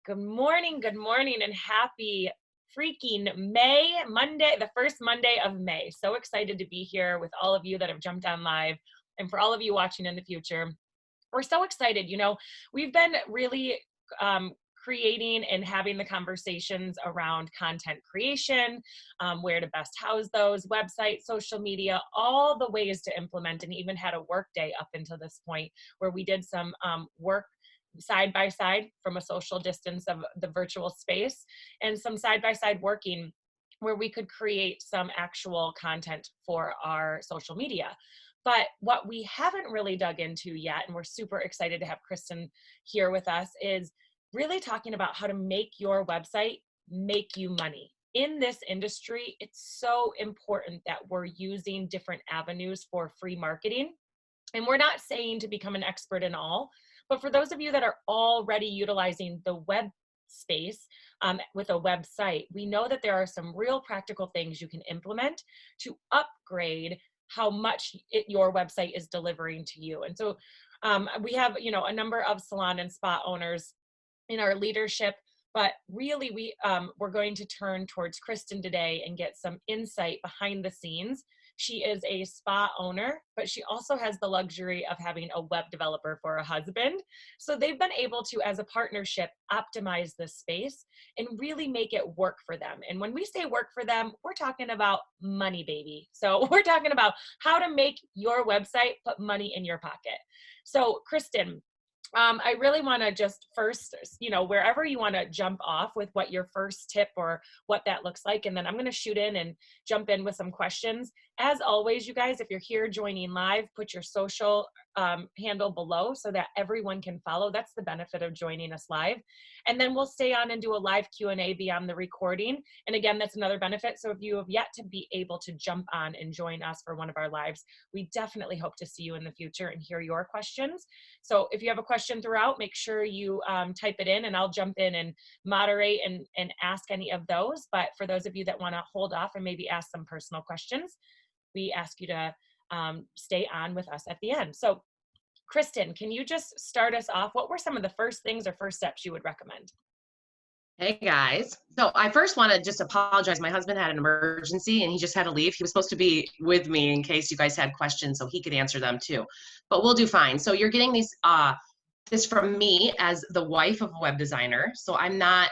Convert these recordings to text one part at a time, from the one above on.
Good morning, and happy freaking Monday, the first Monday of May. So excited to be here with all of you that have jumped on live, and for all of you watching in the future. We're so excited. We've been really creating and having the conversations around content creation, where to best house those, websites, social media, all the ways to implement, and even had a work day up until this point where we did some work side by side from a social distance of the virtual space, and some side by side working where we could create some actual content for our social media. But what we haven't really dug into yet, and we're super excited to have Kristen here with us, is really talking about how to make your website make you money. In this industry, it's so important that we're using different avenues for free marketing. And we're not saying to become an expert in all, but for those of you that are already utilizing the web space with a website, we know that there are some real practical things you can implement to upgrade how much your website is delivering to you. And so we have, a number of salon and spa owners in our leadership, but really we're going to turn towards Kristen today and get some insight behind the scenes. She is a spa owner, but she also has the luxury of having a web developer for a husband. So they've been able to, as a partnership, optimize this space and really make it work for them. And when we say work for them, we're talking about money, baby. So we're talking about how to make your website put money in your pocket. So Kristen, I really want to just first, wherever you want to jump off with what your first tip or what that looks like. And then I'm going to shoot in and jump in with some questions. As always, you guys, if you're here joining live, put your social handle below so that everyone can follow. That's the benefit of joining us live. And then we'll stay on and do a live Q&A beyond the recording. And again, that's another benefit. So if you have yet to be able to jump on and join us for one of our lives, we definitely hope to see you in the future and hear your questions. So if you have a question throughout, make sure you type it in, and I'll jump in and moderate and ask any of those. But for those of you that want to hold off and maybe ask some personal questions, we ask you to stay on with us at the end. So Kristen, can you just start us off? What were some of the first things or first steps you would recommend? Hey guys. So I first want to just apologize. My husband had an emergency and he just had to leave. He was supposed to be with me in case you guys had questions so he could answer them too. But we'll do fine. So you're getting this from me as the wife of a web designer. So I'm not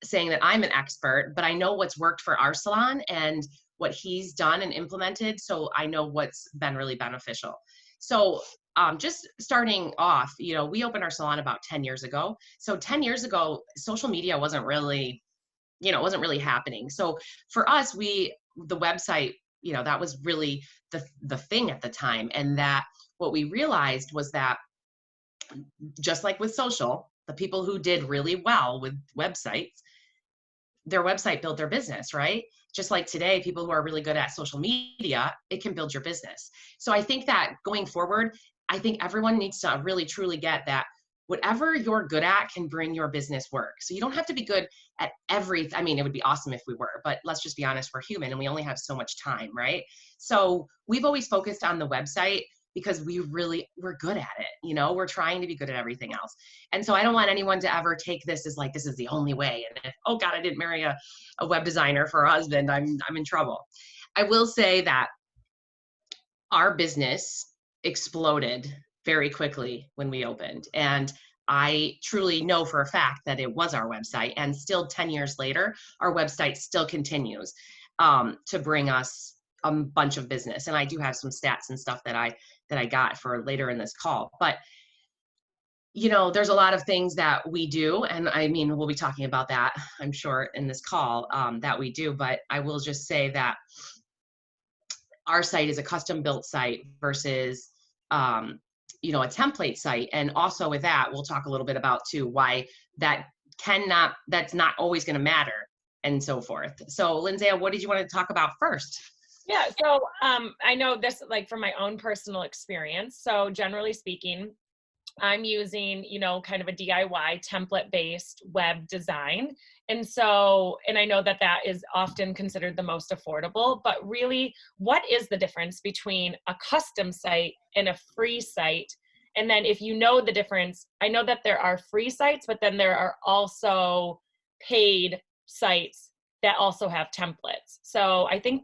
saying that I'm an expert, but I know what's worked for our salon and what he's done and implemented. So I know what's been really beneficial. So just starting off, we opened our salon about 10 years ago. So 10 years ago, social media wasn't really, happening. So for us, the website, that was really the thing at the time. And that what we realized was that just like with social, the people who did really well with websites, their website built their business, right? Just like today, people who are really good at social media, it can build your business. So I think that going forward, I think everyone needs to really truly get that whatever you're good at can bring your business work. So you don't have to be good at everything. I mean, it would be awesome if we were, but let's just be honest, we're human and we only have so much time, right? So we've always focused on the website because we're good at it. We're trying to be good at everything else. And so I don't want anyone to ever take this as like, this is the only way. And if, oh God, I didn't marry a web designer for a husband, I'm in trouble. I will say that our business exploded very quickly when we opened. And I truly know for a fact that it was our website. And still 10 years later, our website still continues to bring us a bunch of business. And I do have some stats and stuff that I got for later in this call. But there's a lot of things that we do. And I mean, we'll be talking about that, I'm sure, in this call that we do. But I will just say that our site is a custom built site versus, a template site. And also with that, we'll talk a little bit about too, why that's not always going to matter and so forth. So Lindsay, what did you want to talk about first? Yeah, so I know this like from my own personal experience. So generally speaking, I'm using, kind of a DIY template-based web design. And I know that that is often considered the most affordable, but really, what is the difference between a custom site and a free site? And then if you know the difference, I know that there are free sites, but then there are also paid sites that also have templates. So I think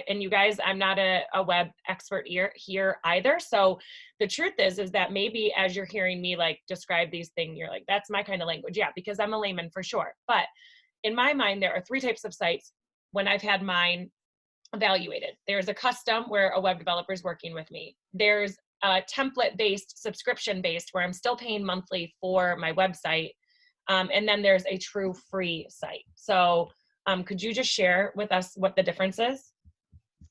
and you guys, I'm not a web expert here either. So the truth is that maybe as you're hearing me like describe these things, you're like, that's my kind of language. Yeah, because I'm a layman for sure. But in my mind, there are 3 types of sites when I've had mine evaluated. There's a custom where a web developer is working with me. There's a template-based, subscription-based, where I'm still paying monthly for my website. And then there's a true free site. So could you just share with us what the difference is?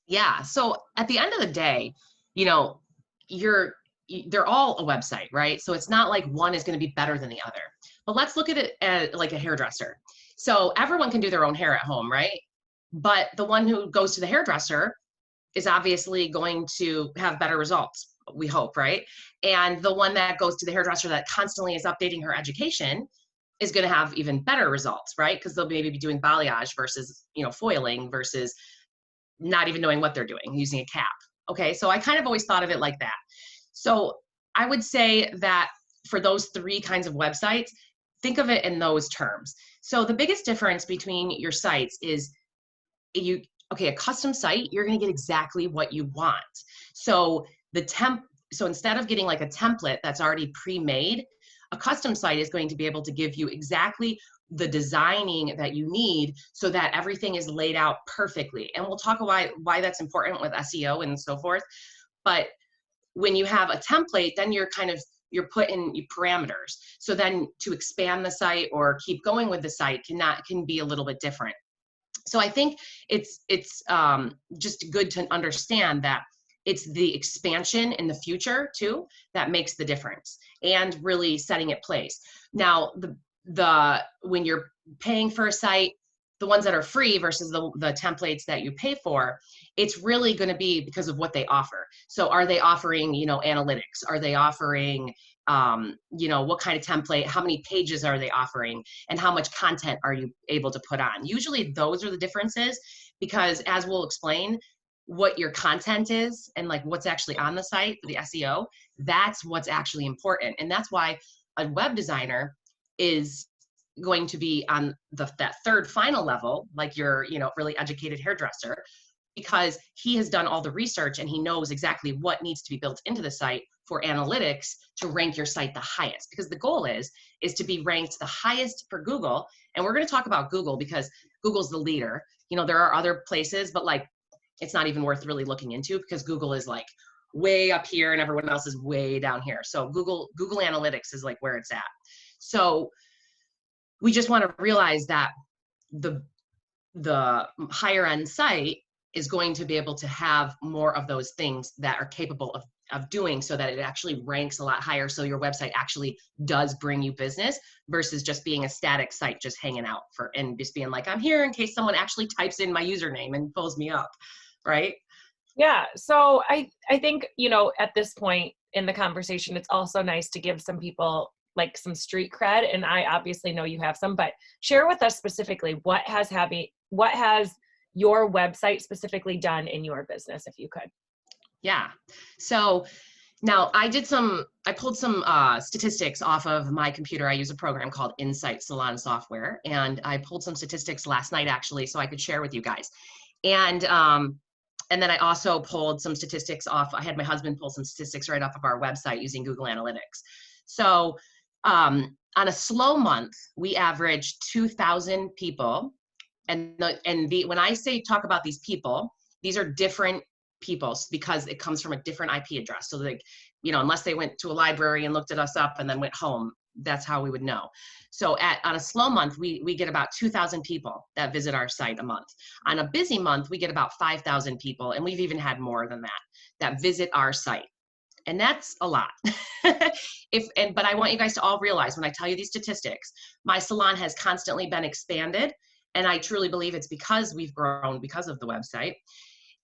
Yeah. So at the end of the day, you know, they're all a website, right? So it's not like one is going to be better than the other. But let's look at it as like a hairdresser. So everyone can do their own hair at home, right? But the one who goes to the hairdresser is obviously going to have better results, we hope, right? And the one that goes to the hairdresser that constantly is updating her education is going to have even better results, right? Because they'll maybe be doing balayage versus, foiling versus not even knowing what they're doing, using a cap. Okay, so I kind of always thought of it like that. So I would say that for those 3 kinds of websites, think of it in those terms. So the biggest difference between your sites is a custom site, you're going to get exactly what you want. So so instead of getting like a template that's already pre-made, a custom site is going to be able to give you exactly the designing that you need so that everything is laid out perfectly. And we'll talk about why that's important with SEO and so forth. But when you have a template, then you're put in parameters. So then to expand the site or keep going with the site can be a little bit different. So I think it's just good to understand that it's the expansion in the future too that makes the difference, and really setting it place. Now, when you're paying for a site, the ones that are free versus the templates that you pay for, it's really going to be because of what they offer. So are they offering, analytics? Are they offering, what kind of template? How many pages are they offering? And how much content are you able to put on? Usually those are the differences, because as we'll explain, what your content is and like what's actually on the site, the SEO, that's what's actually important. And that's why a web designer is going to be on that 3rd final level, like your, really educated hairdresser, because he has done all the research and he knows exactly what needs to be built into the site for analytics to rank your site the highest. Because the goal is to be ranked the highest for Google. And we're going to talk about Google because Google's the leader. There are other places, but like, it's not even worth really looking into, because Google is like way up here and everyone else is way down here. So Google Analytics is like where it's at. So we just want to realize that the higher end site is going to be able to have more of those things that are capable of doing, so that it actually ranks a lot higher. So your website actually does bring you business versus just being a static site, just hanging out and just being like, I'm here in case someone actually types in my username and pulls me up. Right? Yeah. So I think, at this point in the conversation, it's also nice to give some people like some street cred. And I obviously know you have some, but share with us specifically what has your website specifically done in your business, if you could. Yeah. So now I pulled some statistics off of my computer. I use a program called Insight Salon Software, and I pulled some statistics last night actually, so I could share with you guys. And then I also pulled some statistics off. I had my husband pull some statistics right off of our website using Google Analytics. So on a slow month, we average 2,000 people. And when I say talk about these people, these are different people because it comes from a different IP address. So like, unless they went to a library and looked at us up and then went home, that's how we would know. So on a slow month, we get about 2,000 people that visit our site a month. On a busy month, we get about 5,000 people, and we've even had more than that visit our site. And that's a lot. But I want you guys to all realize when I tell you these statistics, my salon has constantly been expanded. And I truly believe it's because we've grown because of the website.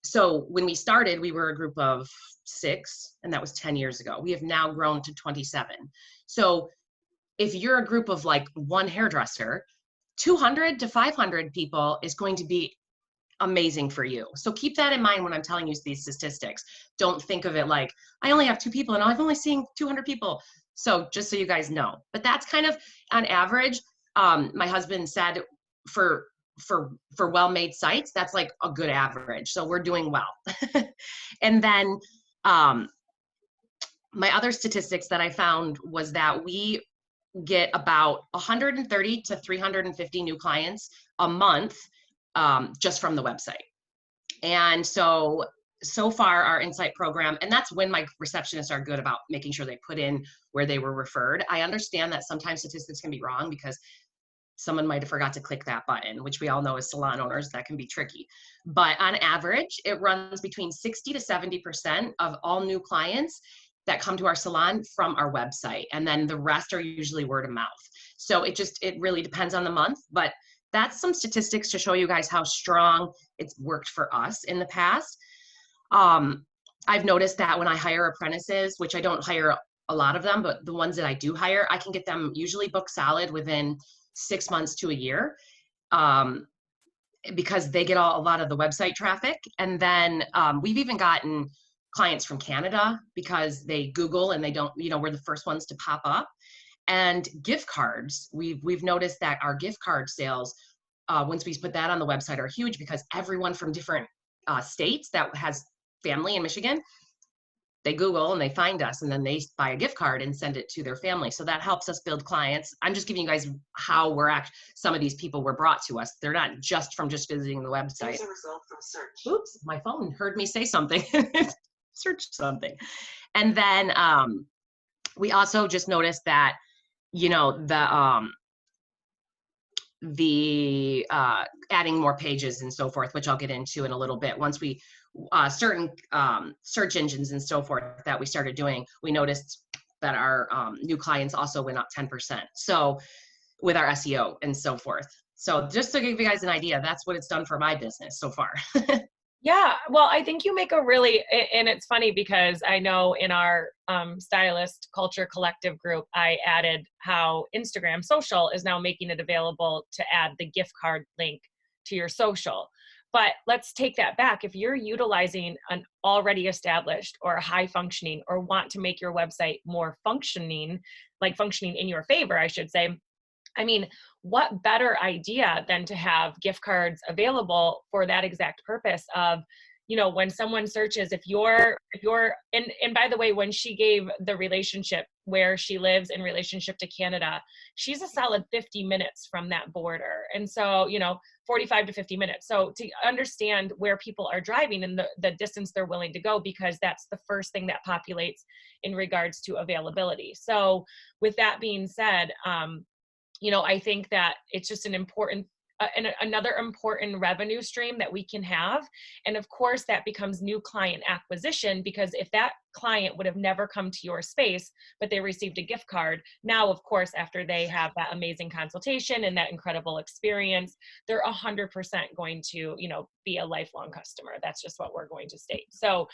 So when we started, we were a group of 6, and that was 10 years ago. We have now grown to 27. So if you're a group of like one hairdresser, 200 to 500 people is going to be amazing for you. So keep that in mind when I'm telling you these statistics. Don't think of it like, I only have 2 people and I've only seen 200 people. So just so you guys know, but that's kind of on average. My husband said for well-made sites, that's like a good average. So we're doing well. And then my other statistics that I found was that we get about 130 to 350 new clients a month just from the website. And so far our Insight program, and that's when my receptionists are good about making sure they put in where they were referred. I understand that sometimes statistics can be wrong because someone might have forgot to click that button, which we all know as salon owners, that can be tricky. But on average, it runs between 60 to 70% of all new clients that come to our salon from our website. And then the rest are usually word of mouth. So it really depends on the month, but that's some statistics to show you guys how strong it's worked for us in the past. I've noticed that when I hire apprentices, which I don't hire a lot of them, but the ones that I do hire, I can get them usually booked solid within 6 months to a year, because they get a lot of the website traffic. And then we've even gotten clients from Canada because they Google and they don't, we're the first ones to pop up. And gift cards, we've noticed that our gift card sales, once we put that on the website, are huge because everyone from different states that has family in Michigan, they Google and they find us and then they buy a gift card and send it to their family. So that helps us build clients. I'm just giving you guys how some of these people were brought to us. They're not just from visiting the website. Here's a result from search. Oops, my phone heard me say something. Search something. And then we also just noticed that, the adding more pages and so forth, which I'll get into in a little bit. Once we certain search engines and so forth that we started doing, we noticed that our new clients also went up 10%. So with our SEO and so forth. So just to give you guys an idea, that's what it's done for my business so far. Yeah, well, I think you make a really, and it's funny because I know in our stylist culture collective group, I added how Instagram social is now making it available to add the gift card link to your social. But let's take that back. If you're utilizing an already established or high functioning or want to make your website more functioning, like functioning in your favor, I should say, I mean, what better idea than to have gift cards available for that exact purpose of, when someone searches, if you're, and by the way, when she gave the relationship where she lives in relationship to Canada, she's a solid 50 minutes from that border. And so, 45 to 50 minutes. So to understand where people are driving and the distance they're willing to go, because that's the first thing that populates in regards to availability. So with that being said, I think that it's just an important, another important revenue stream that we can have. And of course that becomes new client acquisition, because if that client would have never come to your space, but they received a gift card, now, of course, after they have that amazing consultation and that incredible experience, they're 100% going to, be a lifelong customer. That's just what we're going to state. So,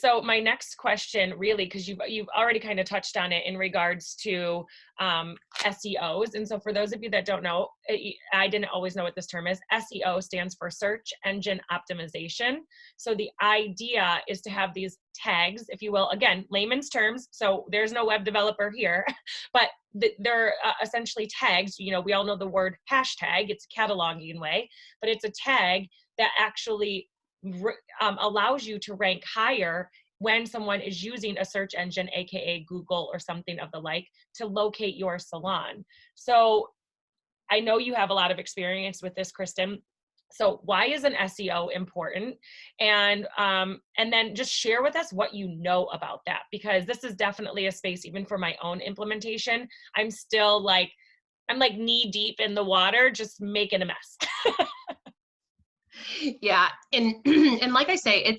so my next question, really, because you've already kind of touched on it in regards to SEOs. And so for those of you that don't know, I didn't always know what this term is. SEO stands for search engine optimization. So the idea is to have these tags, if you will, again, layman's terms. So there's no web developer here, but they're essentially tags. We all know the word hashtag. It's a cataloging way, but it's a tag that actually allows you to rank higher when someone is using a search engine, aka Google or something of the like, to locate your salon. So I know you have a lot of experience with this, Kristen. So why is an SEO important? And then just share with us what you know about that, because this is definitely a space, even for my own implementation, I'm still I'm knee deep in the water, just making a mess. Yeah. And like I say,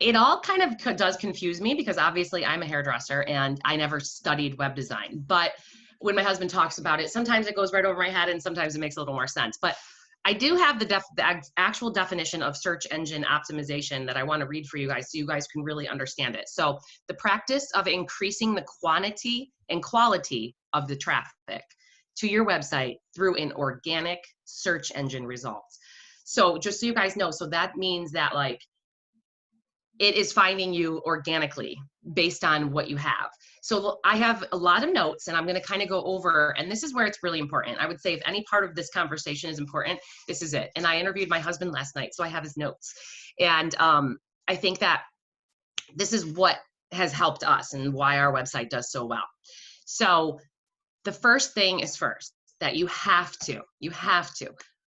it all kind of does confuse me because obviously I'm a hairdresser and I never studied web design. But when my husband talks about it, sometimes it goes right over my head and sometimes it makes a little more sense. But I do have the actual definition of search engine optimization that I want to read for you guys so you guys can really understand it. So the practice of increasing the quantity and quality of the traffic to your website through an organic search engine results. So just so you guys know, so that means that like it is finding you organically based on what you have. So I have a lot of notes and I'm going to kind of go over, and this is where it's really important. I would say if any part of this conversation is important, this is it. And I interviewed my husband last night, so I have his notes. And I think that this is what has helped us and why our website does so well. So the first thing is first, that you have to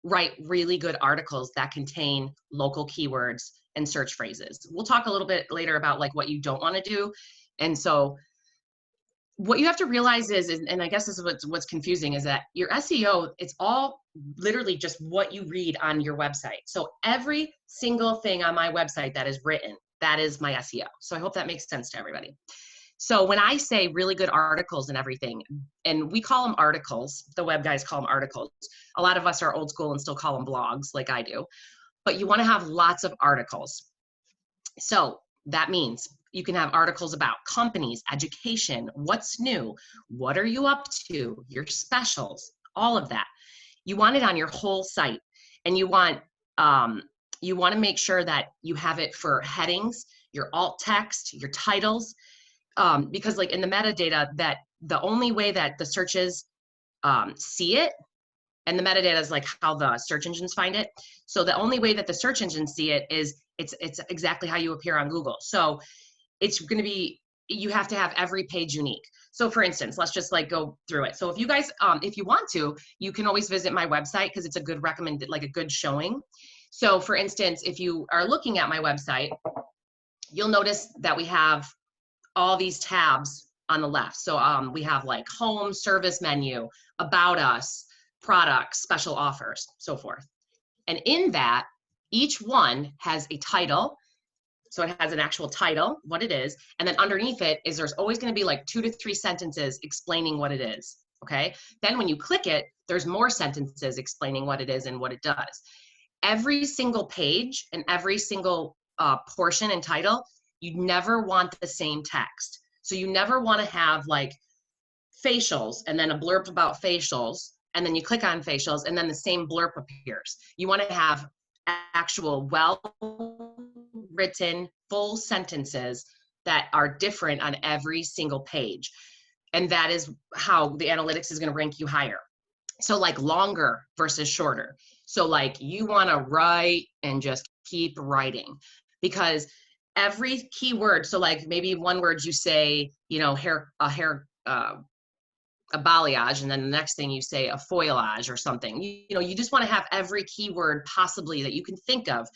write really good articles that contain local keywords and search phrases. We'll talk a little bit later about like what you don't want to do. And so what you have to realize is, and I guess this is what's confusing, is that your SEO, it's all literally just what you read on your website. So every single thing on my website that is written, that is my SEO. So I hope that makes sense to everybody. So when I say really good articles and everything, and we call them articles, the web guys call them articles. A lot of us are old school and still call them blogs like I do, but you want to have lots of articles. So that means you can have articles about companies, education, what's new, what are you up to, your specials, all of that. You want it on your whole site, and you want to make sure that you have it for headings, your alt text, your titles, because like in the metadata, that the only way that the searches see it, and the metadata is like how the search engines find it. So the only way that the search engines see it is it's exactly how you appear on Google. So it's going to be, you have to have every page unique. So for instance, let's just like go through it. So if you guys, if you want to, you can always visit my website because it's a good recommended, like a good showing. So for instance, if you are looking at my website, you'll notice that we have all these tabs on the left. So we have like home, service menu, about us, products, special offers, so forth. And in that, each one has a title. So it has an actual title, what it is. And then underneath it is there's always going to be like 2 to 3 sentences explaining what it is. Okay. Then when you click it, there's more sentences explaining what it is and what it does. Every single page and every single portion and title, you never want the same text. So you never want to have like facials and then a blurb about facials, and then you click on facials and then the same blurb appears. You want to have actual well-written full sentences that are different on every single page. And that is how the analytics is going to rank you higher. So like longer versus shorter. So like you want to write and just keep writing, because every keyword, so like maybe one word you say, you know, a balayage, and then the next thing you say a foliage or something. You know, you just want to have every keyword possibly that you can think of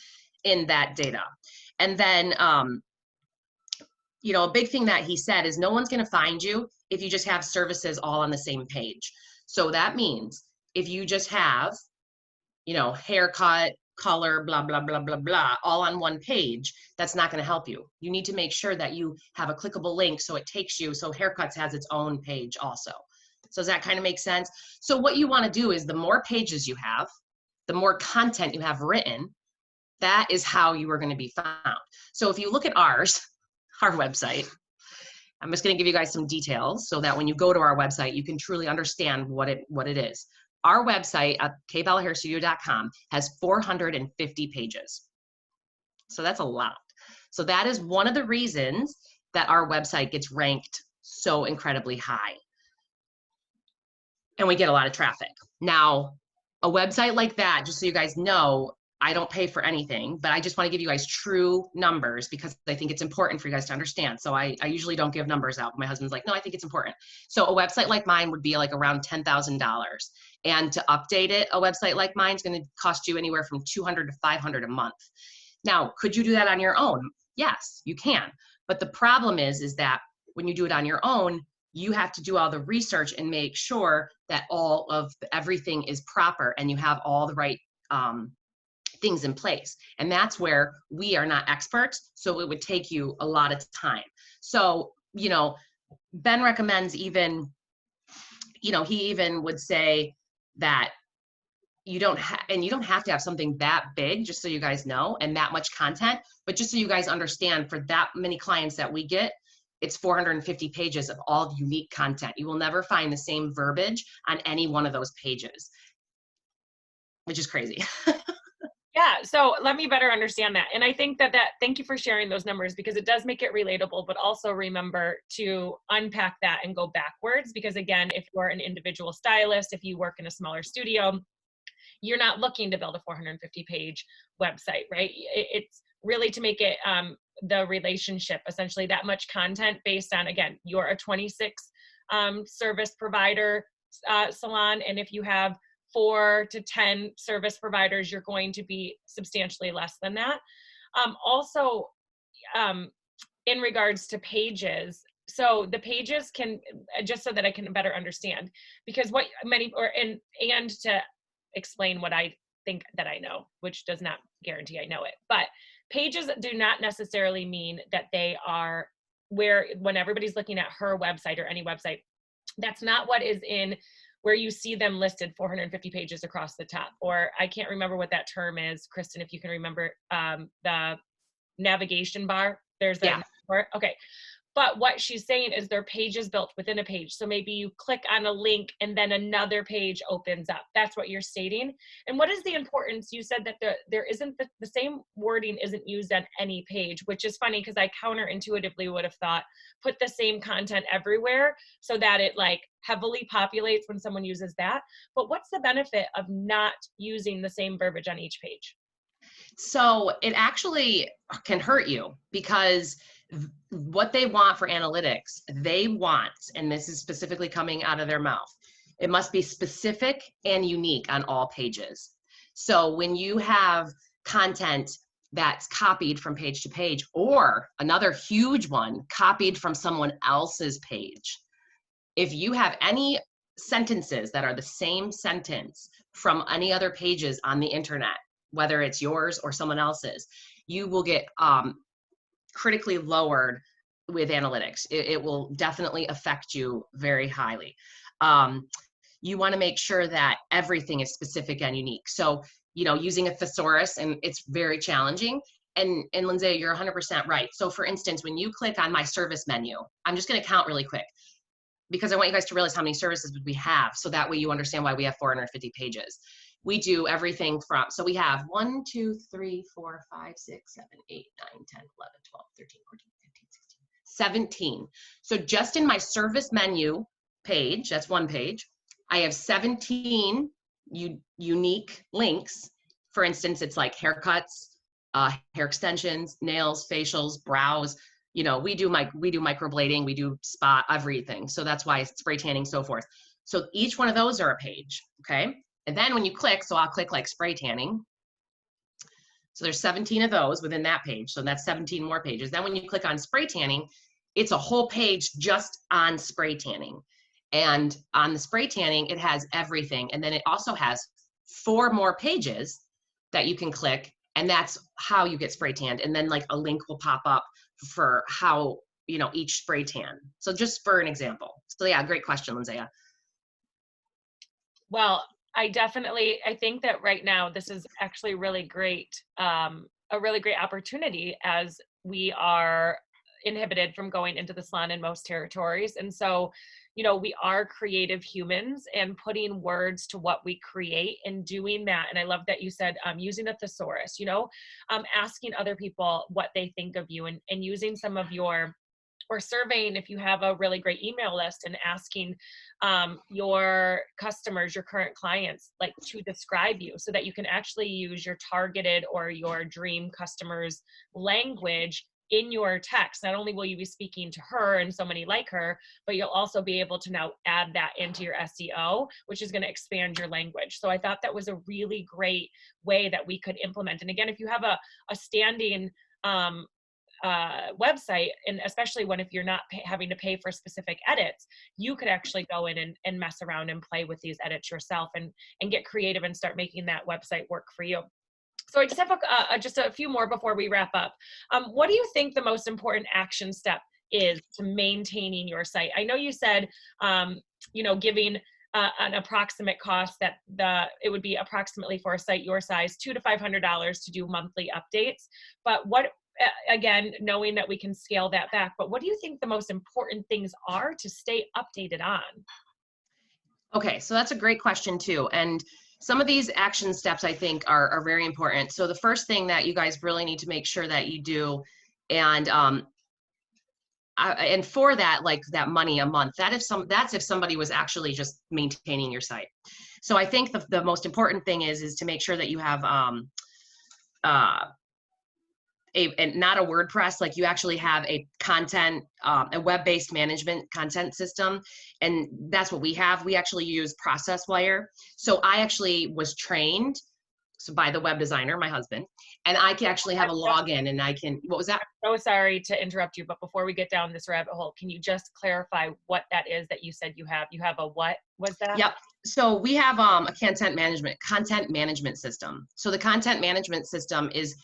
in that data. And then, you know, a big thing that he said is no one's going to find you if you just have services all on the same page. So that means if you just have, you know, haircut, color, blah, blah, blah, blah, blah, all on one page, that's not going to help you. You need to make sure that you have a clickable link so it takes you, so haircuts has its own page also. So does that kind of make sense? So what you want to do is the more pages you have, the more content you have written, that is how you are going to be found. So if you look at ours, our website, I'm just going to give you guys some details so that when you go to our website, you can truly understand what it is. Our website at 𝘄𝗲𝗯𝘀𝗶 has 450 pages. So that's a lot. So that is one of the reasons that our website gets ranked so incredibly high. And we get a lot of traffic. Now, a website like that, just so you guys know, I don't pay for anything, but I just want to give you guys true numbers because I think it's important for you guys to understand. So I usually don't give numbers out. My husband's like, no, I think it's important. So a website like mine would be like around $10,000. And to update it, a website like mine is going to cost you anywhere from $200 to $500 a month. Now, could you do that on your own? Yes, you can. But the problem is that when you do it on your own, you have to do all the research and make sure that all of everything is proper and you have all the right things in place. And that's where we are not experts. So it would take you a lot of time. So, you know, Ben recommends even, you know, he even would say that you don't have to have something that big, just so you guys know, and that much content, but just so you guys understand, for that many clients that we get, it's 450 pages of all unique content. You will never find the same verbiage on any one of those pages, which is crazy. Yeah, so let me better understand that. And I think that thank you for sharing those numbers because it does make it relatable, but also remember to unpack that and go backwards. Because again, if you're an individual stylist, if you work in a smaller studio, you're not looking to build a 450 page website, right? It's really to make it the relationship, essentially that much content based on, again, you're a 26 service provider salon. And if you have 4 to 10 service providers, you're going to be substantially less than that. Also, in regards to pages, so the pages can, just so that I can better understand, because what many, and to explain what I think that I know, which does not guarantee I know it, but pages do not necessarily mean that they are where, when everybody's looking at her website or any website, that's not what is in where you see them listed 450 pages across the top. Or I can't remember what that term is, Kristen, if you can remember, the navigation bar. There's a Yeah. okay. But what she's saying is there are pages built within a page. So maybe you click on a link and then another page opens up. That's what you're stating. And what is the importance? You said that there isn't the same wording isn't used on any page, which is funny because I counterintuitively would have thought put the same content everywhere so that it like heavily populates when someone uses that. But what's the benefit of not using the same verbiage on each page? So it actually can hurt you because what they want for analytics, they want, and this is specifically coming out of their mouth, it must be specific and unique on all pages. So when you have content that's copied from page to page, or another huge one, copied from someone else's page, if you have any sentences that are the same sentence from any other pages on the internet, whether it's yours or someone else's, you will get critically lowered with analytics. It will definitely affect you very highly. You want to make sure that everything is specific and unique. So, you know, using a thesaurus, and it's very challenging. And Lindsay, you're 100% right. So for instance, when you click on my service menu, I'm just going to count really quick because I want you guys to realize how many services we have. So that way you understand why we have 450 pages. We do everything from, so we have 1, 2, 3, 4, 5, 6, 7, 8, 9, 10, 11, 12, 13, 14, 15, 16, 17. So just in my service menu page, that's one page, I have 17 unique links. For instance, it's like haircuts, hair extensions, nails, facials, brows. You know, we do microblading, we do spa, everything. So that's why spray tanning, so forth. So each one of those are a page, okay? And then when you click, so I'll click like spray tanning. So there's 17 of those within that page. So that's 17 more pages. Then when you click on spray tanning, it's a whole page just on spray tanning. And on the spray tanning, it has everything. And then it also has 4 more pages that you can click. And that's how you get spray tanned. And then like a link will pop up for how, you know, each spray tan. So just for an example. So yeah, great question, Lindsay. Well, I think that right now this is actually really great, a really great opportunity as we are inhibited from going into the salon in most territories. And so, you know, we are creative humans and putting words to what we create and doing that. And I love that you said using a thesaurus, you know, asking other people what they think of you and using some of your, or surveying if you have a really great email list and asking your customers, your current clients, like to describe you so that you can actually use your targeted or your dream customers language in your text. Not only will you be speaking to her and so many like her, but you'll also be able to now add that into your SEO, which is going to expand your language. So I thought that was a really great way that we could implement. And again, if you have a standing website, and especially if you're not having to pay for specific edits, you could actually go in and mess around and play with these edits yourself and get creative and start making that website work for you. So I just have just a few more before we wrap up. What do you think the most important action step is to maintaining your site? I know you said, you know, giving an approximate cost that it would be approximately for a site your size, $200 to $500 to do monthly updates. But what, again, knowing that we can scale that back, but what do you think the most important things are to stay updated on? Okay, so that's a great question too. And some of these action steps I think are very important. So the first thing that you guys really need to make sure that you do, and for that, like that money a month, that's if somebody was actually just maintaining your site. So I think the most important thing is to make sure that you have and not a WordPress, like you actually have a a web-based management content system. And that's what we have. We actually use ProcessWire. So I actually was trained by the web designer, my husband, and I can actually have a login and I can, what was that? I'm so sorry to interrupt you, but before we get down this rabbit hole, can you just clarify what that is that you said you have? You have a what was that? Yep. So we have a content management system. So the content management system is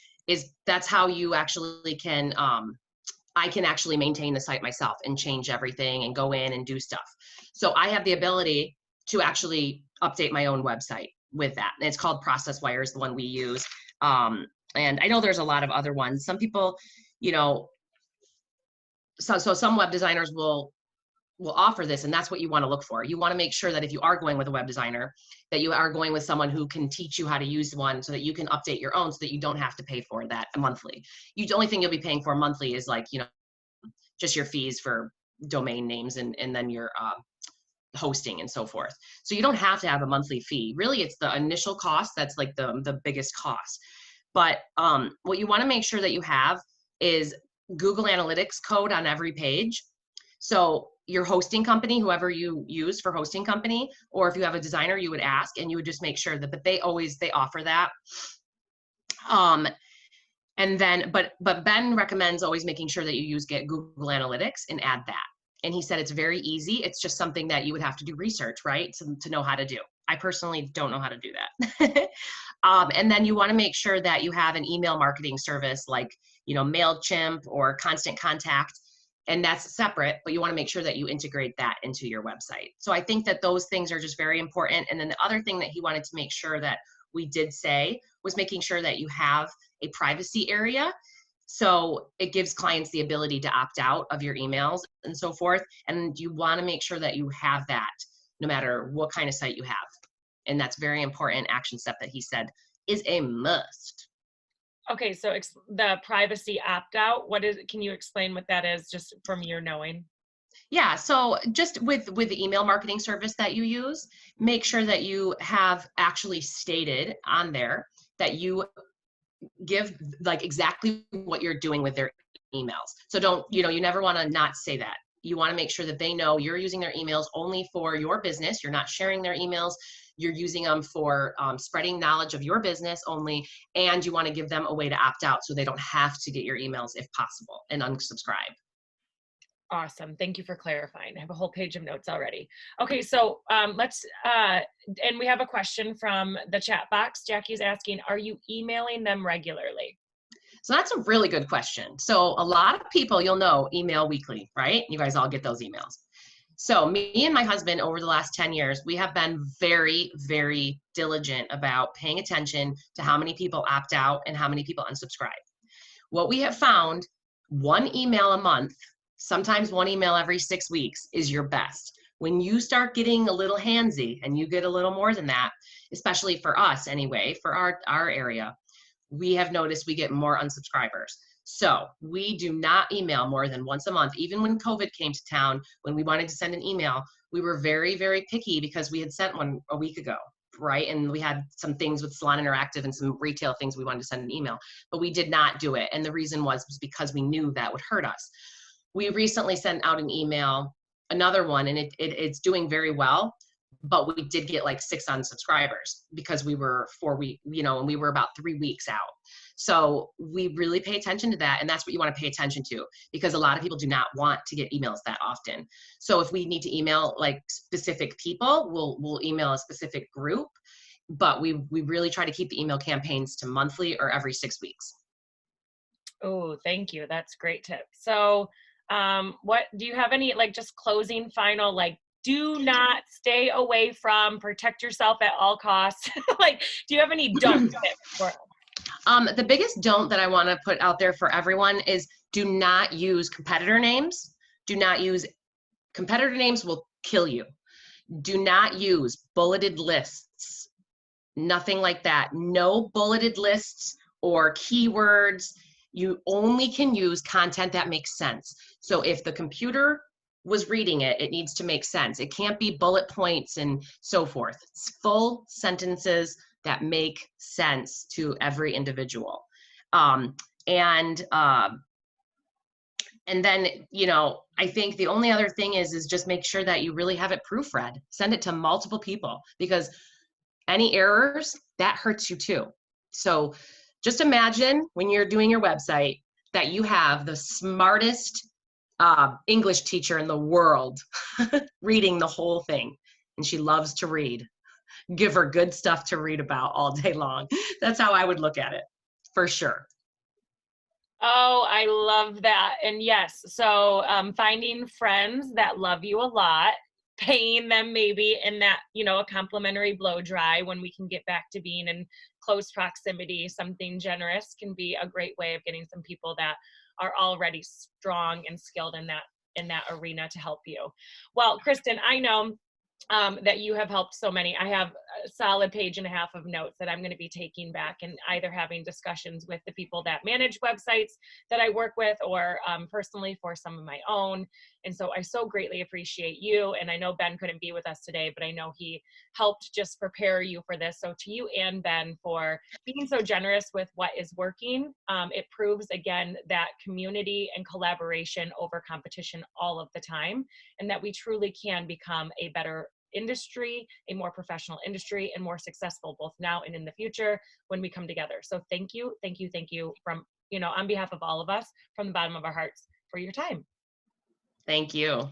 that's how you actually can, I can actually maintain the site myself and change everything and go in and do stuff. So I have the ability to actually update my own website with that. And it's called ProcessWire is the one we use. And I know there's a lot of other ones. Some people, you know, so some web designers will offer this, and that's what you want to look for. You want to make sure that if you are going with a web designer, that you are going with someone who can teach you how to use one so that you can update your own so that you don't have to pay for that monthly. The only thing you'll be paying for monthly is like, you know, just your fees for domain names and then your hosting and so forth. So you don't have to have a monthly fee. Really, it's the initial cost that's like the biggest cost. But what you want to make sure that you have is Google Analytics code on every page. So your hosting company, whoever you use for hosting company, or if you have a designer, you would ask and you would just make sure that, but they offer that. And then, but Ben recommends always making sure that you get Google Analytics and add that. And he said it's very easy. It's just something that you would have to do research, right? To know how to do. I personally don't know how to do that. And then you want to make sure that you have an email marketing service like, you know, MailChimp or Constant Contact. And that's separate, but you want to make sure that you integrate that into your website. So I think that those things are just very important. And then the other thing that he wanted to make sure that we did say was making sure that you have a privacy area. So it gives clients the ability to opt out of your emails and so forth. And you want to make sure that you have that no matter what kind of site you have. And that's very important action step that he said is a must. Okay, so the privacy opt-out, can you explain what that is just from your knowing? Yeah, so just with the email marketing service that you use, make sure that you have actually stated on there that you give like exactly what you're doing with their emails. So don't, you know, you never want to not say that. You want to make sure that they know you're using their emails only for your business. You're not sharing their emails. You're using them for spreading knowledge of your business only, and you want to give them a way to opt out so they don't have to get your emails if possible and unsubscribe. Awesome. Thank you for clarifying. I have a whole page of notes already. Okay, so and we have a question from the chat box. Jackie's asking, are you emailing them regularly? So that's a really good question. So a lot of people, you'll know, email weekly, right? You guys all get those emails. So me and my husband over the last 10 years, we have been very, very diligent about paying attention to how many people opt out and how many people unsubscribe. What we have found, one email a month, sometimes one email every 6 weeks is your best. When you start getting a little handsy and you get a little more than that, especially for us anyway, for our area, we have noticed we get more unsubscribers. So we do not email more than once a month. Even when COVID came to town, when we wanted to send an email, we were very, very picky because we had sent one a week ago, right? And we had some things with Salon Interactive and some retail things we wanted to send an email, but we did not do it. And the reason was because we knew that would hurt us. We recently sent out an email, another one, and it's doing very well, but we did get like 6 unsubscribers because we were 4 weeks, you know, and we were about 3 weeks out. So we really pay attention to that. And that's what you want to pay attention to, because a lot of people do not want to get emails that often. So if we need to email like specific people, we'll email a specific group, but we really try to keep the email campaigns to monthly or every 6 weeks. Oh, thank you. That's a great tip. So what do you have any like just closing final, like, do not stay away from, protect yourself at all costs? Like, do you have any don't tips for us? The biggest don't that I want to put out there for everyone is do not use competitor names. Do not use competitor names will kill you. Do not use bulleted lists. Nothing like that. No bulleted lists or keywords. You only can use content that makes sense. So if the computer was reading it, it needs to make sense. It can't be bullet points and so forth. It's full sentences that make sense to every individual. And then, you know, I think the only other thing is just make sure that you really have it proofread. Send it to multiple people, because any errors, that hurts you too. So just imagine when you're doing your website that you have the smartest English teacher in the world reading the whole thing, and she loves to read. Give her good stuff to read about all day long. That's how I would look at it, for sure. Oh, I love that. And yes, so finding friends that love you a lot, paying them maybe in that, you know, a complimentary blow dry when we can get back to being in close proximity, something generous can be a great way of getting some people that are already strong and skilled in that arena to help you. Well, Kristen, I know that you have helped so many. I have a solid page and a half of notes that I'm going to be taking back and either having discussions with the people that manage websites that I work with, or personally for some of my own. And so I so greatly appreciate you. And I know Ben couldn't be with us today, but I know he helped just prepare you for this. So to you and Ben for being so generous with what is working. It proves again that community and collaboration over competition all of the time, and that we truly can become a better industry, a more professional industry, and more successful both now and in the future when we come together. So thank you from, you know, on behalf of all of us, from the bottom of our hearts, for your time. Thank you.